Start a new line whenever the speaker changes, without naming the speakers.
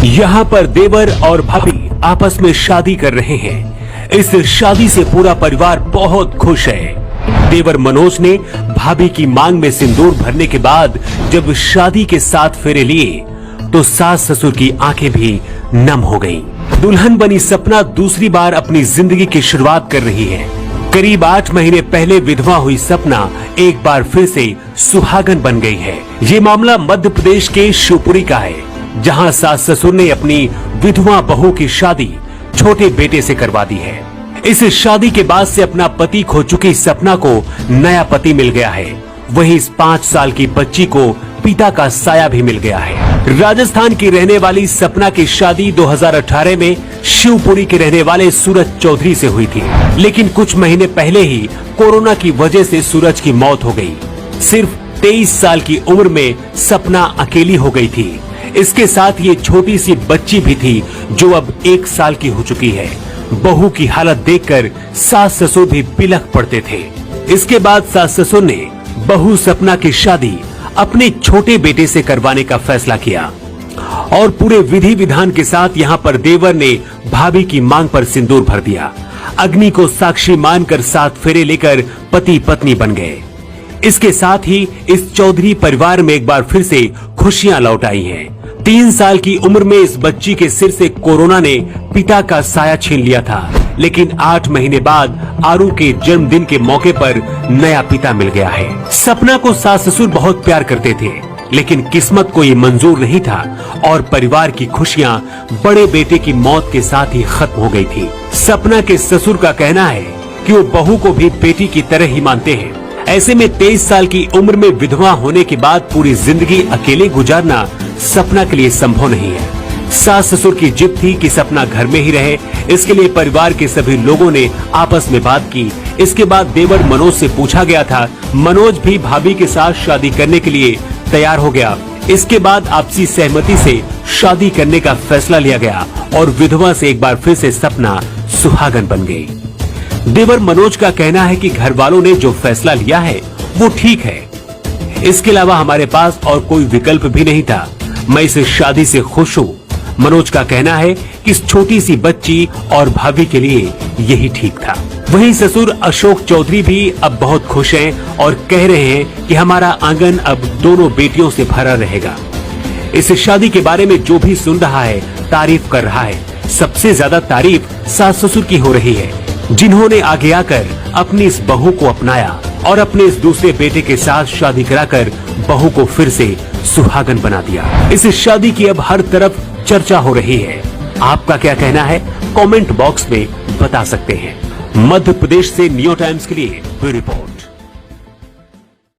यहाँ पर देवर और भाभी आपस में शादी कर रहे हैं। इस शादी से पूरा परिवार बहुत खुश है। देवर मनोज ने भाभी की मांग में सिंदूर भरने के बाद जब शादी के 7 फेरे लिए तो सास ससुर की आंखें भी नम हो गईं। दुल्हन बनी सपना दूसरी बार अपनी जिंदगी की शुरुआत कर रही है। करीब 8 महीने पहले विधवा हुई सपना एक बार फिर से सुहागन बन गई है। ये मामला मध्य प्रदेश के शिवपुरी का है, जहां सास ससुर ने अपनी विधवा बहू की शादी छोटे बेटे से करवा दी है। इस शादी के बाद से अपना पति खो चुकी सपना को नया पति मिल गया है। वहीं इस 5 साल की बच्ची को पिता का साया भी मिल गया है। राजस्थान की रहने वाली सपना की शादी 2018 में शिवपुरी के रहने वाले सूरज चौधरी से हुई थी, लेकिन कुछ महीने पहले ही कोरोना की वजह से सूरज की मौत हो गई। सिर्फ 23 साल की उम्र में सपना अकेली हो गई थी। इसके साथ ये छोटी सी बच्ची भी थी जो अब 1 साल की हो चुकी है। बहू की हालत देखकर सास ससुर भी बिलख पड़ते थे। इसके बाद सास ससुर ने बहू सपना की शादी अपने छोटे बेटे से करवाने का फैसला किया और पूरे विधि विधान के साथ यहाँ पर देवर ने भाभी की मांग पर सिंदूर भर दिया। अग्नि को साक्षी मानकर 7 फेरे लेकर पति पत्नी बन गए। इसके साथ ही इस चौधरी परिवार में एक बार फिर से खुशियां लौट आई हैं। 3 साल की उम्र में इस बच्ची के सिर से कोरोना ने पिता का साया छीन लिया था, लेकिन 8 महीने बाद आरू के जन्मदिन के मौके पर नया पिता मिल गया है। सपना को सास ससुर बहुत प्यार करते थे, लेकिन किस्मत को ये मंजूर नहीं था और परिवार की खुशियां बड़े बेटे की मौत के साथ ही खत्म हो गई थी। सपना के ससुर का कहना है कि वो बहू को भी बेटी की तरह ही मानते हैं। ऐसे में 23 साल की उम्र में विधवा होने के बाद पूरी जिंदगी अकेले गुजारना सपना के लिए संभव नहीं है। सास ससुर की जिद थी कि सपना घर में ही रहे। इसके लिए परिवार के सभी लोगों ने आपस में बात की। इसके बाद देवर मनोज से पूछा गया था। मनोज भी भाभी के साथ शादी करने के लिए तैयार हो गया। इसके बाद आपसी सहमति से शादी करने का फैसला लिया गया और विधवा से एक बार फिर से सपना सुहागन बन गई। देवर मनोज का कहना है कि घर वालों ने जो फैसला लिया है वो ठीक है। इसके अलावा हमारे पास और कोई विकल्प भी नहीं था। मैं इस शादी से खुश हूँ। मनोज का कहना है कि इस छोटी सी बच्ची और भाभी के लिए यही ठीक था। वहीं ससुर अशोक चौधरी भी अब बहुत खुश हैं और कह रहे हैं कि हमारा आंगन अब दोनों बेटियों से भरा रहेगा। इस शादी के बारे में जो भी सुन रहा है तारीफ कर रहा है। सबसे ज्यादा तारीफ सास ससुर की हो रही है, जिन्होंने आगे आकर अपनी इस बहू को अपनाया और अपने इस दूसरे बेटे के साथ शादी कराकर बहू को फिर से सुहागन बना दिया। इस शादी की अब हर तरफ चर्चा हो रही है। आपका क्या कहना है कमेंट बॉक्स में बता सकते हैं। मध्य प्रदेश से न्यू टाइम्स के लिए ब्यूरो रिपोर्ट।